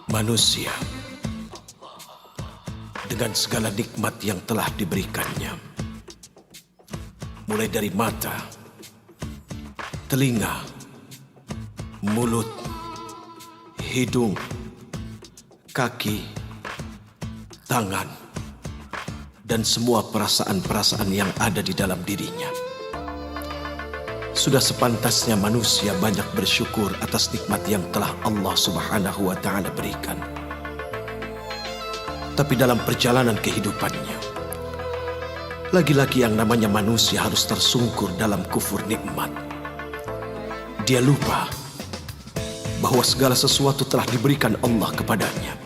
Manusia dengan segala nikmat yang telah diberikannya, mulai dari mata, telinga, mulut, hidung, kaki, tangan, dan semua perasaan-perasaan yang ada di dalam dirinya. Sudah sepantasnya manusia banyak bersyukur atas nikmat yang telah Allah Subhanahu wa Ta'ala berikan. Tapi dalam perjalanan kehidupannya, lagi-lagi yang namanya manusia harus tersungkur dalam kufur nikmat. Dia lupa bahwa segala sesuatu telah diberikan Allah kepadanya.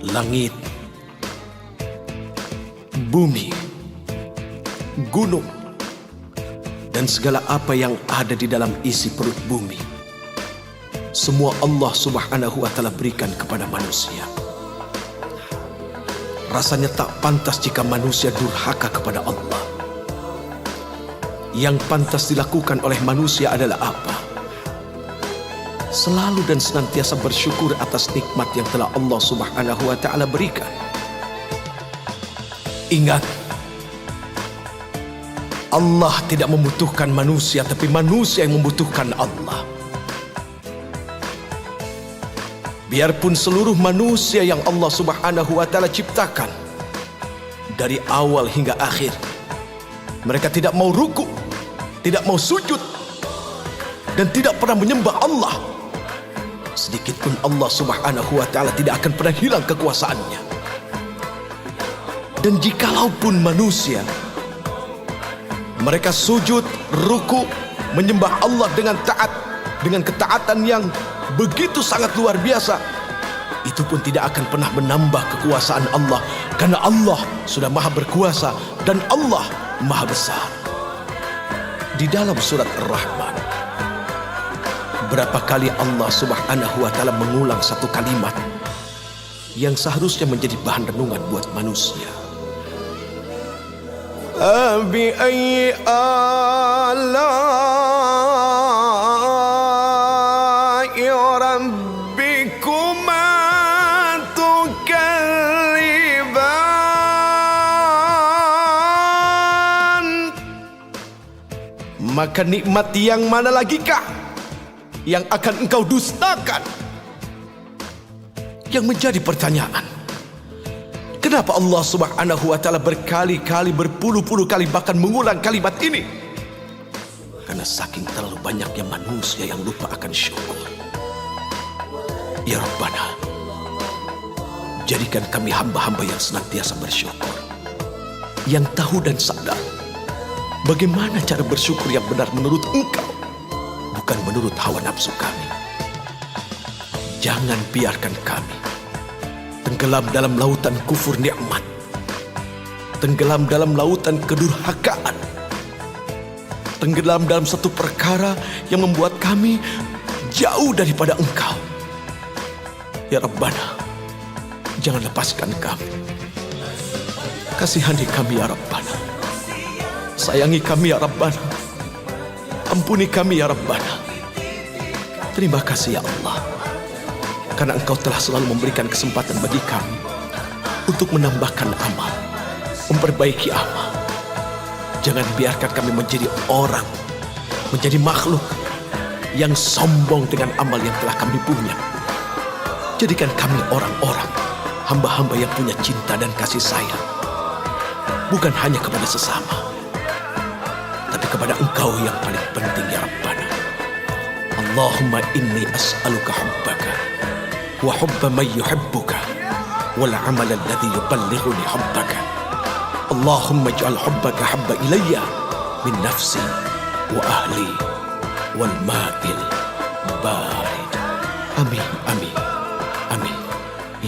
Langit, bumi, gunung, dan segala apa yang ada di dalam isi perut bumi, semua Allah Subhanahu wa Ta'ala berikan kepada manusia. Rasanya tak pantas jika manusia durhaka kepada Allah. Yang pantas dilakukan oleh manusia adalah apa? Selalu dan senantiasa bersyukur atas nikmat yang telah Allah Subhanahu wa Ta'ala berikan. Ingat, Allah tidak membutuhkan manusia, tapi manusia yang membutuhkan Allah. Biarpun seluruh manusia yang Allah Subhanahu wa Ta'ala ciptakan, dari awal hingga akhir, mereka tidak mau ruku, tidak mau sujud, dan tidak pernah menyembah Allah, sedikitpun Allah Subhanahu wa Ta'ala tidak akan pernah hilang kekuasaannya. Dan jikalaupun manusia mereka sujud, ruku, menyembah Allah dengan taat, dengan ketaatan yang begitu sangat luar biasa, itu pun tidak akan pernah menambah kekuasaan Allah, karena Allah sudah maha berkuasa dan Allah maha besar. Di dalam surat Ar-Rahman, berapa kali Allah Subhanahu wa Ta'ala mengulang satu kalimat yang seharusnya menjadi bahan renungan buat manusia. Abi-ayyi ala'i rabbikuma tukadziban. Maka nikmat yang mana lagikah yang akan engkau dustakan? Yang menjadi pertanyaan, kenapa Allah Subhanahu wa Ta'ala berkali-kali, berpuluh-puluh kali bahkan mengulang kalimat ini? Karena saking terlalu banyaknya manusia yang lupa akan syukur. Ya Rabbana, jadikan kami hamba-hamba yang senantiasa bersyukur, yang tahu dan sadar bagaimana cara bersyukur yang benar menurut Engkau, bukan menurut hawa nafsu kami. Jangan biarkan kami tenggelam dalam lautan kufur nikmat, tenggelam dalam lautan kedurhakaan, tenggelam dalam satu perkara yang membuat kami jauh daripada Engkau. Ya Rabbana, jangan lepaskan kami. Kasihani kami ya Rabbana, sayangi kami ya Rabbana, ampuni kami ya Rabbana. Terima kasih ya Allah, karena Engkau telah selalu memberikan kesempatan bagi kami untuk menambahkan amal, memperbaiki amal. Jangan biarkan kami menjadi orang, menjadi makhluk yang sombong dengan amal yang telah kami punya. Jadikan kami orang-orang, hamba-hamba yang punya cinta dan kasih sayang, bukan hanya kepada sesama, tapi kepada Engkau yang paling penting ya Rabbana. Allahumma inni as'aluka hubbaka wa hubba man yuhibbuka wal amal alladhi yuballighuni hubbaka. Allahumma ij'al hubbaka habba ilayya min nafsi wa ahli wal ma'il barid. Amin, amin, amin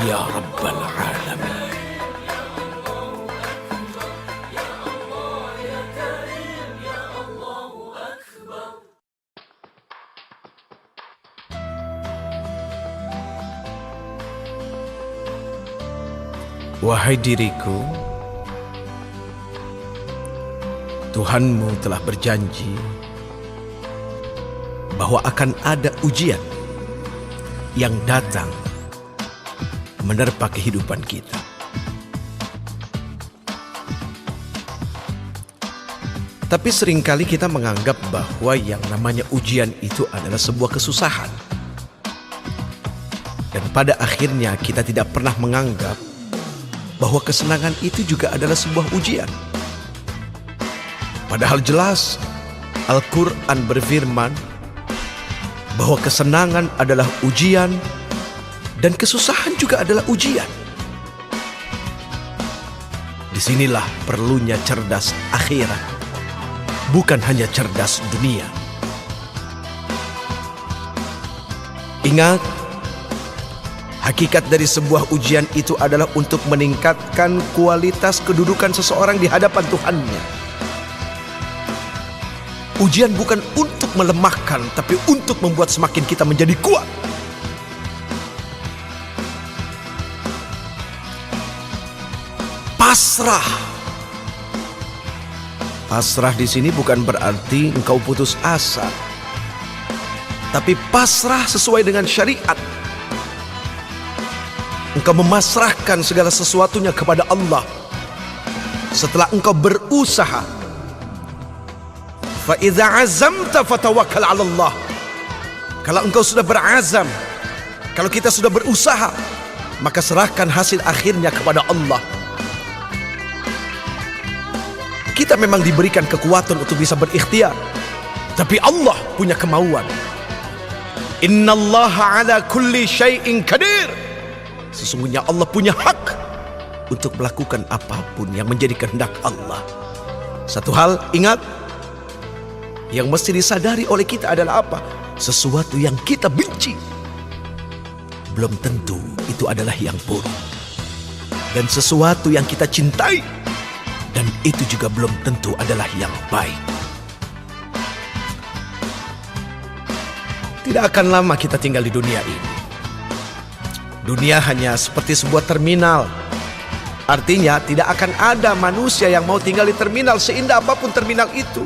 ya rabbal alamin. Wahai diriku, Tuhanmu telah berjanji bahwa akan ada ujian yang datang menerpa kehidupan kita. Tapi seringkali kita menganggap bahwa yang namanya ujian itu adalah sebuah kesusahan. Dan pada akhirnya kita tidak pernah menganggap bahwa kesenangan itu juga adalah sebuah ujian. Padahal jelas Al-Quran berfirman bahwa kesenangan adalah ujian dan kesusahan juga adalah ujian. Disinilah perlunya cerdas akhirat, bukan hanya cerdas dunia. Ingat, hakikat dari sebuah ujian itu adalah untuk meningkatkan kualitas kedudukan seseorang di hadapan Tuhannya. Ujian bukan untuk melemahkan, tapi untuk membuat semakin kita menjadi kuat. Pasrah. Pasrah di sini bukan berarti engkau putus asa, tapi pasrah sesuai dengan syariat. Engkau memasrahkan segala sesuatunya kepada Allah setelah engkau berusaha. Fa idza azamta fatawakkal 'ala Allah. Kalau engkau sudah berazam, kalau kita sudah berusaha, maka serahkan hasil akhirnya kepada Allah. Kita memang diberikan kekuatan untuk bisa berikhtiar, tapi Allah punya kemauan. Innallaha 'ala kulli syai'in qadir. Sesungguhnya Allah punya hak untuk melakukan apapun yang menjadi kehendak Allah. Satu hal ingat, yang mesti disadari oleh kita adalah apa? Sesuatu yang kita benci belum tentu itu adalah yang buruk. Dan sesuatu yang kita cintai, dan itu juga belum tentu adalah yang baik. Tidak akan lama kita tinggal di dunia ini. Dunia hanya seperti sebuah terminal. Artinya tidak akan ada manusia yang mau tinggal di terminal seindah apapun terminal itu.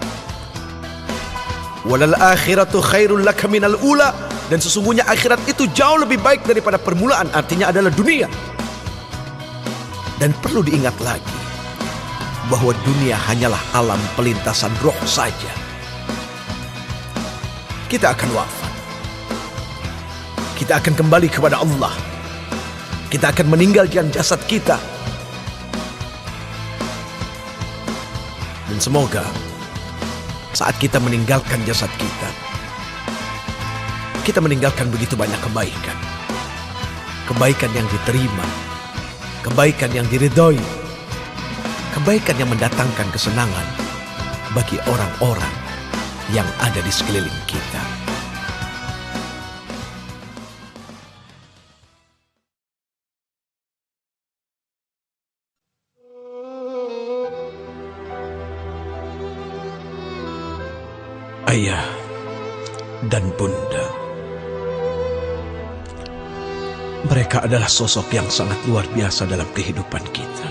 Walal akhiratu khairul laka minal ula. Dan sesungguhnya akhirat itu jauh lebih baik daripada permulaan, artinya adalah dunia. Dan perlu diingat lagi bahwa dunia hanyalah alam pelintasan roh saja. Kita akan wafat. Kita akan kembali kepada Allah. Kita akan meninggalkan jasad kita. Dan semoga saat kita meninggalkan jasad kita, kita meninggalkan begitu banyak kebaikan. Kebaikan yang diterima, kebaikan yang diridhoi, kebaikan yang mendatangkan kesenangan bagi orang-orang yang ada di sekeliling kita. Ayah dan bunda, mereka adalah sosok yang sangat luar biasa dalam kehidupan kita.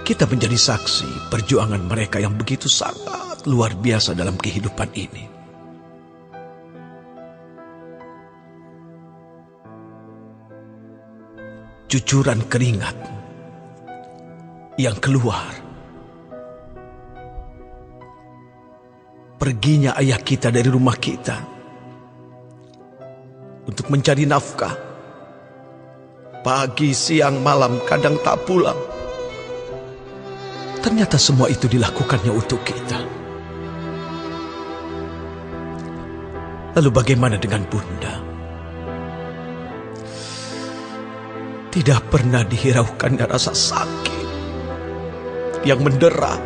Kita menjadi saksi perjuangan mereka yang begitu sangat luar biasa dalam kehidupan ini. Cucuran keringat yang keluar, perginya ayah kita dari rumah kita untuk mencari nafkah. Pagi, siang, malam, kadang tak pulang. Ternyata semua itu dilakukannya untuk kita. Lalu bagaimana dengan bunda? Tidak pernah dihiraukannya rasa sakit yang mendera.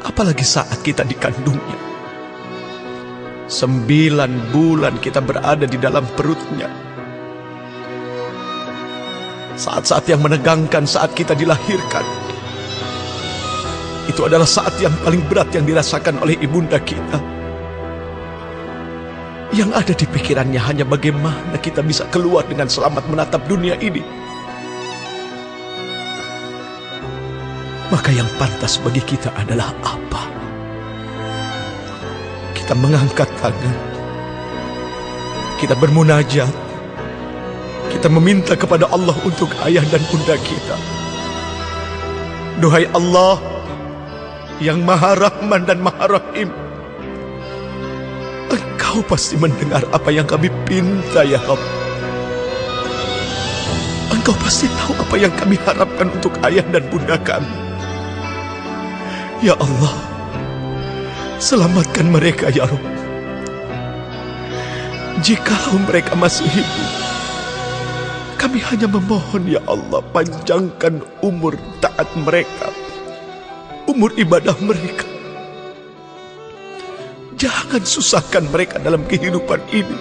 Apalagi saat kita dikandungnya. 9 bulan kita berada di dalam perutnya. Saat-saat yang menegangkan saat kita dilahirkan. Itu adalah saat yang paling berat yang dirasakan oleh ibunda kita. Yang ada di pikirannya hanya bagaimana kita bisa keluar dengan selamat menatap dunia ini. Maka yang pantas bagi kita adalah apa? kita mengangkat tangan, kita bermunajat, kita meminta kepada Allah untuk ayah dan bunda kita. Duhai Allah yang Maha Rahman dan Maha Rahim, Engkau pasti mendengar apa yang kami pinta ya Rabb. Engkau pasti tahu apa yang kami harapkan untuk ayah dan bunda kami. Ya Allah, selamatkan mereka ya Rabb. Jikalau mereka masih hidup, kami hanya memohon ya Allah, panjangkan umur taat mereka, umur ibadah mereka. Jangan susahkan mereka dalam kehidupan ini,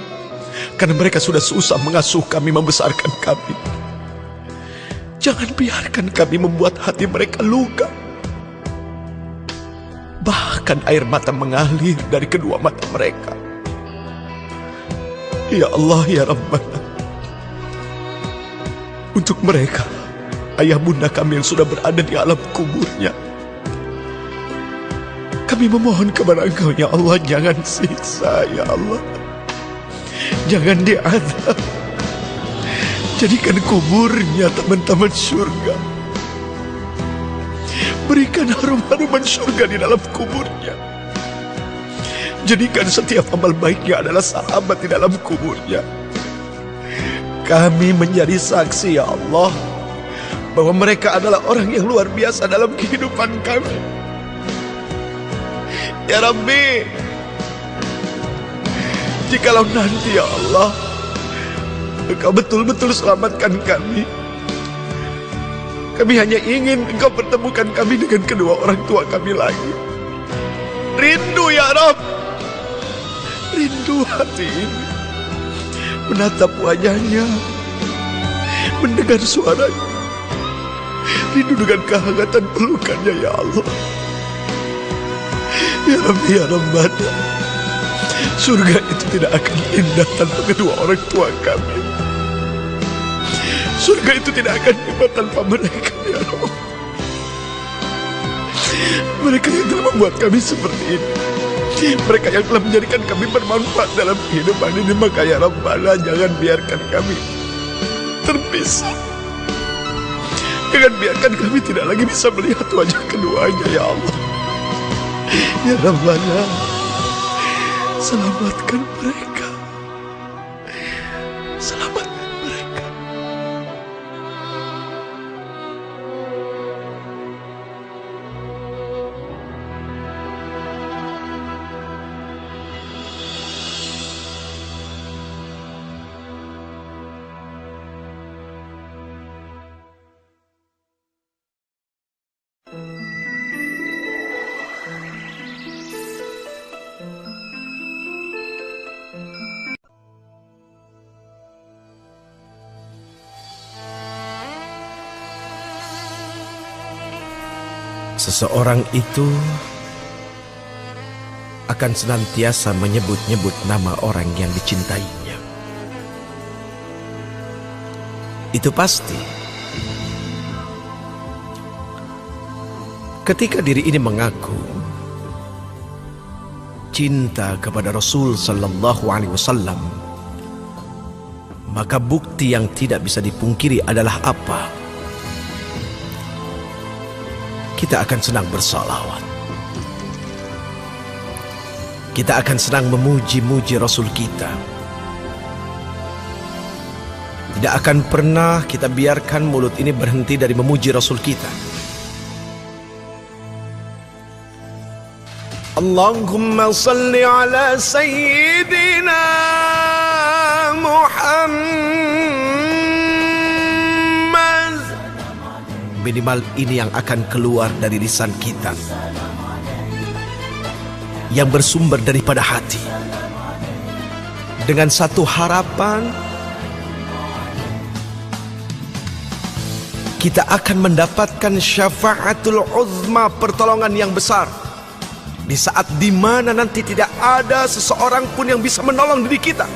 karena mereka sudah susah mengasuh kami, membesarkan kami. Jangan biarkan kami membuat hati mereka luka, bahkan air mata mengalir dari kedua mata mereka. Ya Allah ya Rabbana, untuk mereka, ayah bunda kami yang sudah berada di alam kuburnya, kami memohon kepada Engkau ya Allah, jangan siksa ya Allah, jangan diazab. Jadikan kuburnya teman-teman surga, berikan harum-haruman surga di dalam kuburnya. Jadikan setiap amal baiknya adalah sahabat di dalam kuburnya. Kami menjadi saksi ya Allah, bahwa mereka adalah orang yang luar biasa dalam kehidupan kami. Ya Rabbi, jikalau nanti ya Allah Engkau betul-betul selamatkan kami, kami hanya ingin Engkau pertemukan kami dengan kedua orang tua kami lagi. Rindu ya Rabb, rindu hati ini menatap wajahnya, mendengar suaranya, rindu dengan kehangatan pelukannya ya Allah. Ya Rabbi ya Rabbana, surga itu tidak akan indah tanpa kedua orang tua kami. Surga itu tidak akan hebat tanpa mereka ya Rabb. Mereka yang telah membuat kami seperti ini, mereka yang telah menjadikan kami bermanfaat dalam kehidupan ini. Maka ya Rabbana, jangan biarkan kami terpisah, jangan biarkan kami tidak lagi bisa melihat wajah keduanya ya Allah. Ya Rabbana, selamatkan mereka, selamatkan mereka. Seseorang itu akan senantiasa menyebut-nyebut nama orang yang dicintainya. Itu pasti. Ketika diri ini mengaku cinta kepada Rasul Sallallahu Alaihi Wasallam, maka bukti yang tidak bisa dipungkiri adalah apa? Kita akan senang bersalawat. Kita akan senang memuji-muji Rasul kita. Tidak akan pernah kita biarkan mulut ini berhenti dari memuji Rasul kita. Allahumma salli ala Sayyidina Muhammad. Minimal ini yang akan keluar dari lisan kita, yang bersumber daripada hati, dengan satu harapan, kita akan mendapatkan syafaatul uzma, pertolongan yang besar, di saat dimana nanti tidak ada seseorang pun yang bisa menolong diri kita.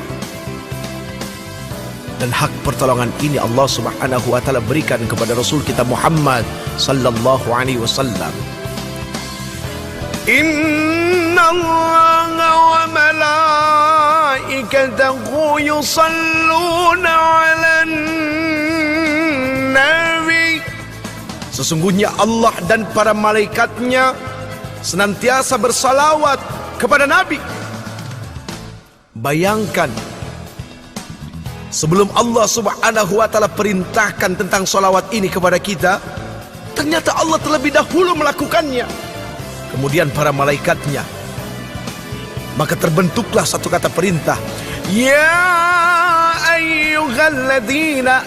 Dan hak pertolongan ini Allah Subhanahu wa taala berikan kepada Rasul kita Muhammad sallallahu alaihi wasallam. innallaha wa malaikatahu yusalluna 'alan nabi. Sesungguhnya Allah dan para malaikatnya senantiasa bersalawat kepada Nabi. Bayangkan, sebelum Allah subhanahu wa ta'ala perintahkan tentang salawat ini kepada kita, ternyata Allah terlebih dahulu melakukannya. Kemudian para malaikatnya. Maka terbentuklah satu kata perintah. Ya ayyuhalladzina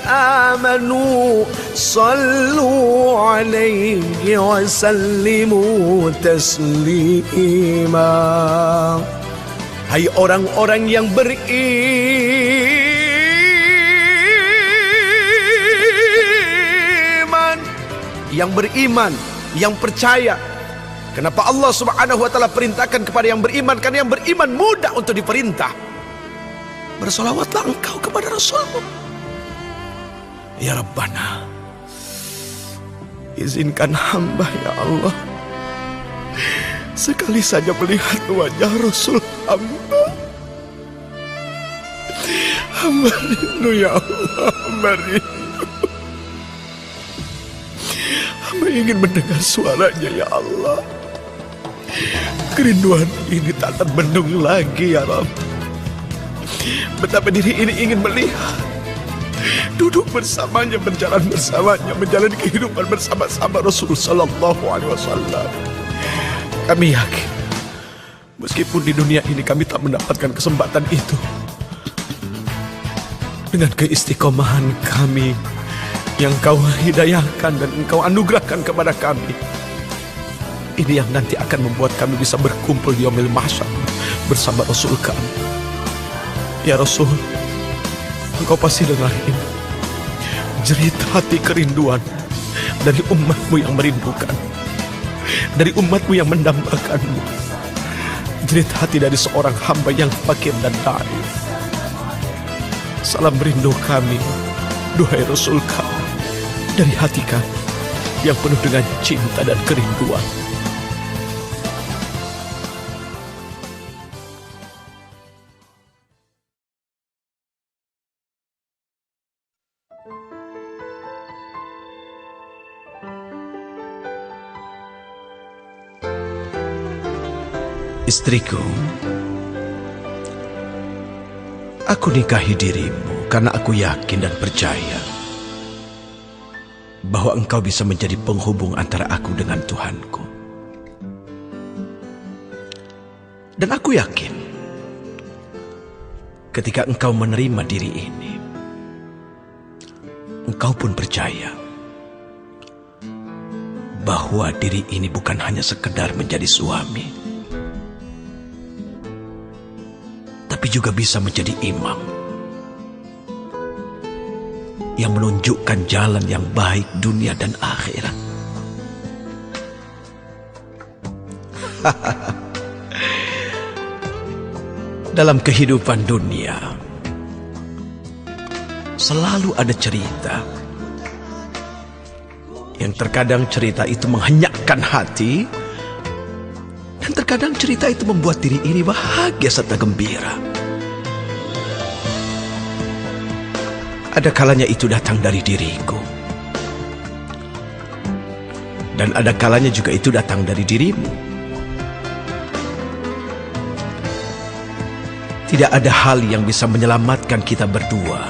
amanu sallu alaihi wa sallimu taslima. Hai orang-orang yang beriman, yang percaya. Kenapa Allah subhanahu wa ta'ala perintahkan kepada yang beriman? Karena yang beriman mudah untuk diperintah. Bersolawatlah engkau kepada Rasulmu. Ya Rabbana, izinkan hamba ya Allah sekali saja melihat wajah Rasul hamba. Hamba rindu ya Allah, hamba rindu. Hamba ingin mendengar suaranya ya Allah. Kerinduan ini tak terbendung lagi ya Rabb. Betapa diri ini ingin melihat, duduk bersamanya, berjalan bersamanya, menjalani kehidupan bersama-sama Rasul sallallahu alaihi wasallam. Kami yakin, meskipun di dunia ini kami tak mendapatkan kesempatan itu, dengan keistiqomahan kami yang Kau hidayahkan dan Engkau anugerahkan kepada kami, ini yang nanti akan membuat kami bisa berkumpul di yaumil mahsyar bersama Rasul kami. Ya Rasul, Engkau pasti dengar ini jerit hati kerinduan dari umatmu yang merindukan, dari umatmu yang mendambakanmu, jerit hati dari seorang hamba yang fakir dan da'i. Salam rindu kami, duhai Rasul kami, dari hati kami yang penuh dengan cinta dan kerinduan. Istriku, aku nikahi dirimu karena aku yakin dan percaya bahwa engkau bisa menjadi penghubung antara aku dengan Tuhanku. Dan aku yakin ketika engkau menerima diri ini, engkau pun percaya bahwa diri ini bukan hanya sekedar menjadi suami, tapi juga bisa menjadi imam yang menunjukkan jalan yang baik dunia dan akhirat. Dalam kehidupan dunia selalu ada cerita yang terkadang cerita itu menghenyakkan hati, dan terkadang cerita itu membuat diri ini bahagia serta gembira. Ada kalanya itu datang dari diriku, dan ada kalanya juga itu datang dari dirimu. Tidak ada hal yang bisa menyelamatkan kita berdua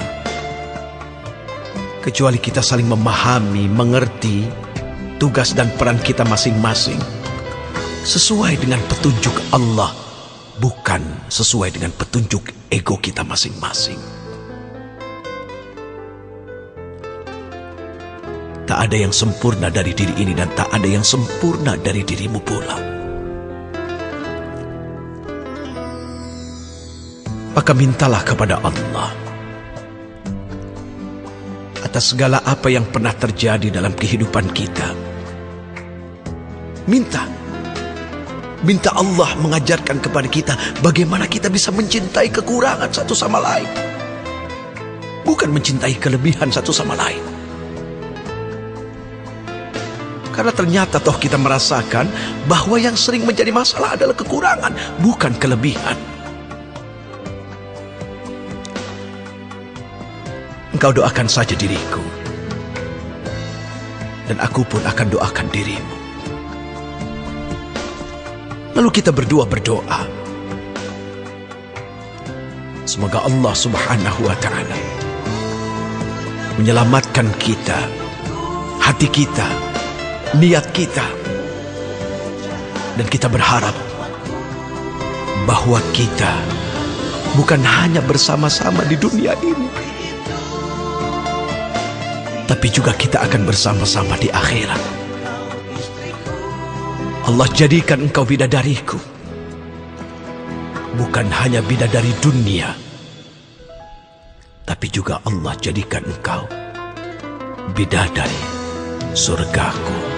kecuali kita saling memahami, mengerti tugas dan peran kita masing-masing sesuai dengan petunjuk Allah, bukan sesuai dengan petunjuk ego kita masing-masing. Tak ada yang sempurna dari diri ini dan tak ada yang sempurna dari dirimu pula. Maka mintalah kepada Allah atas segala apa yang pernah terjadi dalam kehidupan kita. Minta Allah mengajarkan kepada kita bagaimana kita bisa mencintai kekurangan satu sama lain, bukan mencintai kelebihan satu sama lain. Karena ternyata toh kita merasakan bahwa yang sering menjadi masalah adalah kekurangan, bukan kelebihan. Engkau doakan saja diriku, dan aku pun akan doakan dirimu. Lalu kita berdua berdoa. Semoga Allah Subhanahu wa Ta'ala menyelamatkan kita, hati kita, niat kita. Dan kita berharap bahwa kita bukan hanya bersama-sama di dunia ini, tapi juga kita akan bersama-sama di akhirat. Allah jadikan engkau bidadariku, bukan hanya bidadari dunia, tapi juga Allah jadikan engkau bidadari surgaku.